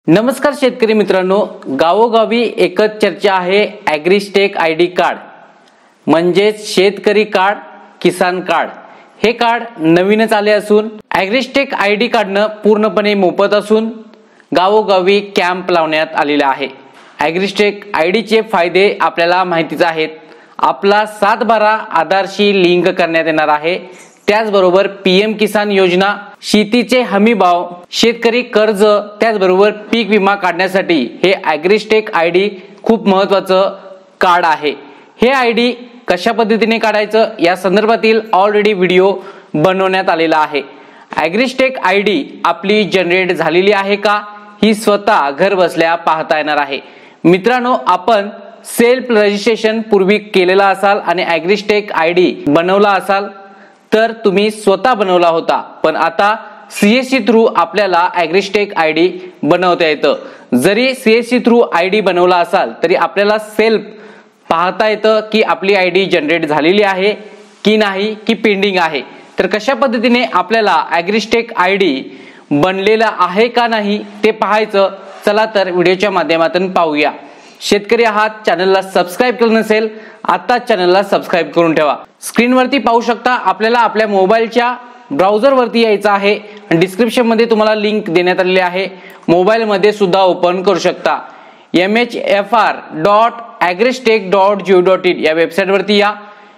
नमस्कार शेतकरी मित्रांनो, गावोगावी एकच चर्चा आहे ॲग्रीस्टेक आयडी कार्ड म्हणजेच शेतकरी कार्ड, किसान कार्ड। हे कार्ड नवीनच आले असून ॲग्रीस्टेक आयडी कार्डनं पूर्णपणे मोफत असून गावोगावी कॅम्प लावण्यात आलेला आहे। ॲग्रीस्टेक आयडीचे फायदे आपल्याला माहितीच आहेत। आपला 7/12 आधारशी लिंक करण्यात येणार आहे। त्याचबरोबर पीएम किसान योजना, शेतीचे हमी भाव, शेतकरी कर्ज, त्याचबरोबर पीक विमा काढण्यासाठी हे ॲग्रीस्टेक आयडी खूप महत्त्वाचं कार्ड आहे। हे आयडी कशा पद्धतीने काढायचं या संदर्भातील ऑलरेडी व्हिडिओ बनवण्यात आलेला आहे। ॲग्रीस्टेक आयडी आपली जनरेट झालेली आहे का ही स्वतः घर बसल्या पाहता येणार आहे। मित्रांनो, आपण सेल्फ रजिस्ट्रेशन पूर्वी केलेला असाल आणि ॲग्रीस्टेक आयडी बनवला असाल तर तुम्ही स्वतः बनवला होता, पण आता सीएससी थ्रू आपल्याला ॲग्रीस्टेक आयडी बनवता येतं। जरी सीएससी थ्रू आयडी बनवला असाल तरी आपल्याला सेल्फ पाहता येतं की आपली आयडी जनरेट झालेली आहे की नाही, की पेंडिंग आहे। तर कशा पद्धतीने आपल्याला ॲग्रीस्टेक आयडी बनलेला आहे का नाही ते पाहायचं, चला तर व्हिडिओच्या माध्यमातून पाहूया। शेतकरी आहात, चॅनलला सबस्क्राइब केलं नसेल आता चॅनलला सबस्क्राइब करून ठेवा। स्क्रीनवरती पाहू शकता आपल्याला आपल्या मोबाईलच्या ब्राउझरवरती यायचं आहे आणि डिस्क्रिप्शन मध्ये तुम्हाला लिंक देण्यात आलेली आहे। मोबाईल मध्ये सुद्धा ओपन करू शकता। mhr.agristech.go.in या वेबसाईटवरती या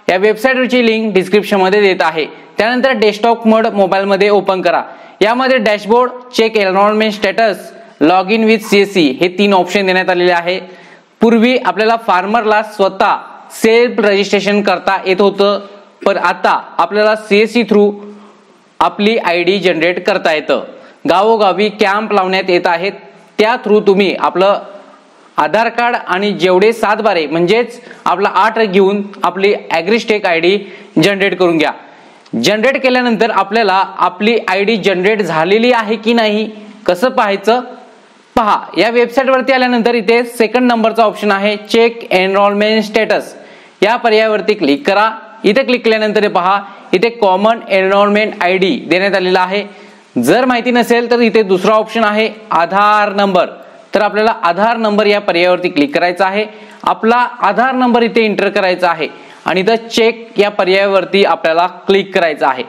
वेबसाईटवरची लिंक डिस्क्रिप्शन मध्ये देत आहे। त्यानंतर डेस्कटॉप मोड मोबाईल मध्ये ओपन करा। यामध्ये dashboard, check enrolment status, log in with CSC हे 3 ऑप्शन देण्यात आलेले आहे। पूर्वी आपल्याला फार्मरला स्वतः सेल्फ रजिस्ट्रेशन करता येत होतं, पण आता आपल्याला सीएससी थ्रू आपली आयडी जनरेट करता येतं। गावोगावी कॅम्प लावण्यात येत आहेत, त्या थ्रू तुम्ही आपलं आधार कार्ड आणि जेवढे 7/12 म्हणजेच आपला 8 घेऊन आपली ॲग्रीस्टेक आयडी जनरेट करून घ्या। जनरेट केल्यानंतर आपल्याला आपली आयडी जनरेट झालेली आहे की नाही कसं पाहायचं पहा। या वेबसाईट वरती आल्यानंतर इथे सेकंड नंबरचा ऑप्शन आहे चेक एनरोलमेंट स्टेटस, या पर्यायावरती क्लिक करा। इथे क्लिक केल्यानंतर पहा इथे कॉमन एनरोलमेंट आयडी देण्यात आलेला आहे। जर माहिती नसेल तर इथे दुसरा ऑप्शन आहे आधार नंबर, तर आपल्याला आधार नंबर या पर्यायावरती क्लिक करायचा आहे। आपला आधार नंबर इथे एंटर करायचा आहे आणि इथं चेक या पर्यायावरती आपल्याला क्लिक करायचं आहे।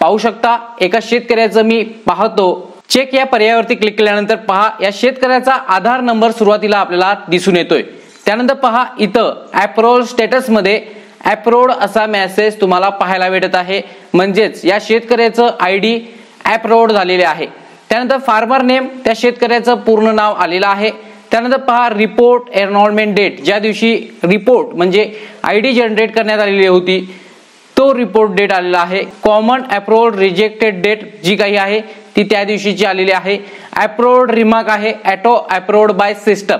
पाहू शकता एका शेतकऱ्याचं मी पाहतो, चेक या पर्यायावरती क्लिक केल्यानंतर पहा या शेतकऱ्याचा आधार नंबर सुरुवातीला आपल्याला दिसून येतोय। त्यानंतर पहा इथं अप्रूव्हल स्टेटस मध्ये अप्रूव्ड असा मेसेज तुम्हाला पाहायला भेटत आहे, म्हणजेच या शेतकऱ्याचं आयडी अप्रूव्ड झालेले आहे। त्यानंतर फार्मर नेम, त्या शेतकऱ्याचं पूर्ण नाव आलेलं आहे। त्यानंतर पहा रिपोर्ट एनरोलमेंट डेट, ज्या दिवशी रिपोर्ट म्हणजे आयडी जनरेट करण्यात आलेली होती तो रिपोर्ट डेट आलेला आहे। कॉमन अप्रूव्ड रिजेक्टेड डेट जी काही आहे ती त्या दिवशीची आलेली आहे। अप्रूव्ड रिमार्क आहे ऑटो अप्रूव्ड बाय सिस्टम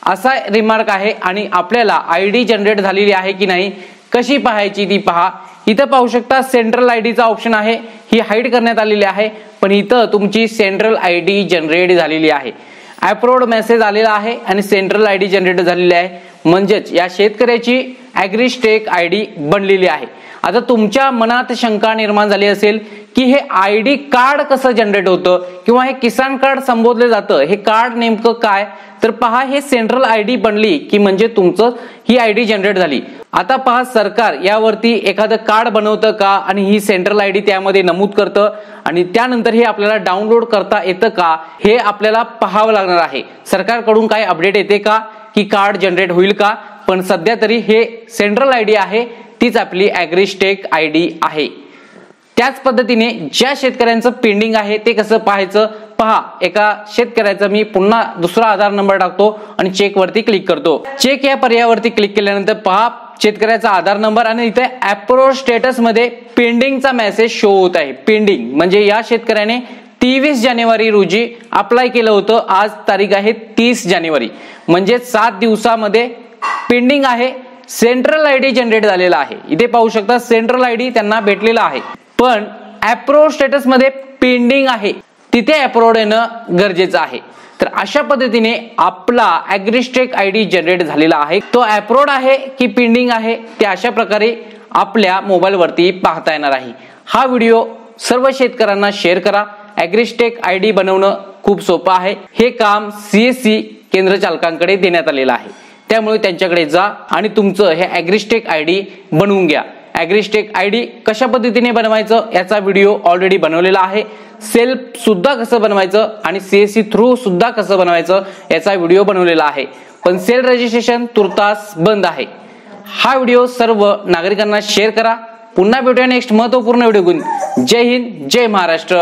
असा रिमार्क आहे आणि आपल्याला आयडी जनरेट झालेली आहे की नाही कशी पाहायची ती पहा। इथं पाहू शकता सेंट्रल आयडीचा ऑप्शन आहे, ही हाईड करण्यात आलेली आहे, पण इथं तुमची सेंट्रल आयडी जनरेट झालेली आहे। अप्रूव्ड मेसेज आलेला आहे आणि सेंट्रल आयडी जनरेट झालेली आहे, म्हणजेच या शेतकऱ्याची ॲग्रीस्टेक आयडी बनलेली आहे। आता तुमच्या मनात शंका निर्माण झाली असेल की हे आयडी कार्ड कसं जनरेट होतं किंवा हे किसान कार्ड संबोधले जातं, हे कार्ड नेमकं काय? तर पहा हे सेंट्रल आयडी बनली की म्हणजे तुमचं ही आयडी जनरेट झाली। आता पहा सरकार यावरती एखादं कार्ड बनवतं का आणि ही सेंट्रल आयडी त्यामध्ये नमूद करतं आणि त्यानंतर हे आपल्याला डाउनलोड करता येतं का हे आपल्याला पाहावं लागणार आहे। सरकारकडून काय अपडेट येते का की कार्ड जनरेट होईल का? पण सध्या तरी हे सेंट्रल आयडी आहे तीच आपली ॲग्रीस्टेक आयडी आहे। त्याच पद्धतीने ज्या शेतकऱ्यांचं पेंडिंग आहे ते कसं पाहायचं पहा। एका शेतकऱ्याचा मी पुन्हा दुसरा आधार नंबर टाकतो आणि चेक वरती क्लिक करतो। चेक या पर्यायावरती क्लिक केल्यानंतर पहा शेतकऱ्याचा आधार नंबर आणि इथे अप्रूव्ड स्टेटस मध्ये पेंडिंगचा मेसेज शो होत आहे। पेंडिंग म्हणजे या शेतकऱ्याने 23 जानेवारी रोजी अप्लाय केलं होतं, आज तारीख आहे 30 जानेवारी, म्हणजे 7 दिवसामध्ये पेंडिंग आहे। सेंट्रल आयडी जनरेट झालेला आहे, इथे पाहू शकता सेंट्रल आयडी त्यांना भेटलेला आहे, पण अप्रूव्ड स्टेटस मध्ये पेंडिंग आहे, तिथे अप्रूव्ड येणं गरजेचं आहे। तर अशा पद्धतीने आपला ॲग्रीस्टेक आयडी जनरेट झालेला आहे, तो अप्रूव्ड आहे की पेंडिंग आहे ते अशा प्रकारे आपल्या मोबाईल वरती पाहता येणार आहे। हा व्हिडिओ सर्व शेतकऱ्यांना शेअर करा। ॲग्रीस्टेक आयडी बनवणं खूप सोपं आहे। हे काम CSC केंद्र चालकांकडे देण्यात आलेलं आहे, त्यामुळे त्यांच्याकडे जा आणि तुमचं हे ॲग्रिस्टेक ID बनवून घ्या। ॲग्रिस्टेक ID कशा पद्धतीने बनवायचं याचा व्हिडिओ ऑलरेडी बनवलेला आहे। सेल्फ सुद्धा कसं बनवायचं आणि CSC थ्रू सुद्धा कसं बनवायचं याचा व्हिडिओ बनवलेला आहे, पण सेल्फ रजिस्ट्रेशन तुर्तास बंद आहे। हा व्हिडिओ सर्व नागरिकांना शेअर करा। पुन्हा भेटूया नेक्स्ट महत्त्वपूर्ण व्हिडिओ घेऊन। जय हिंद, जय महाराष्ट्र।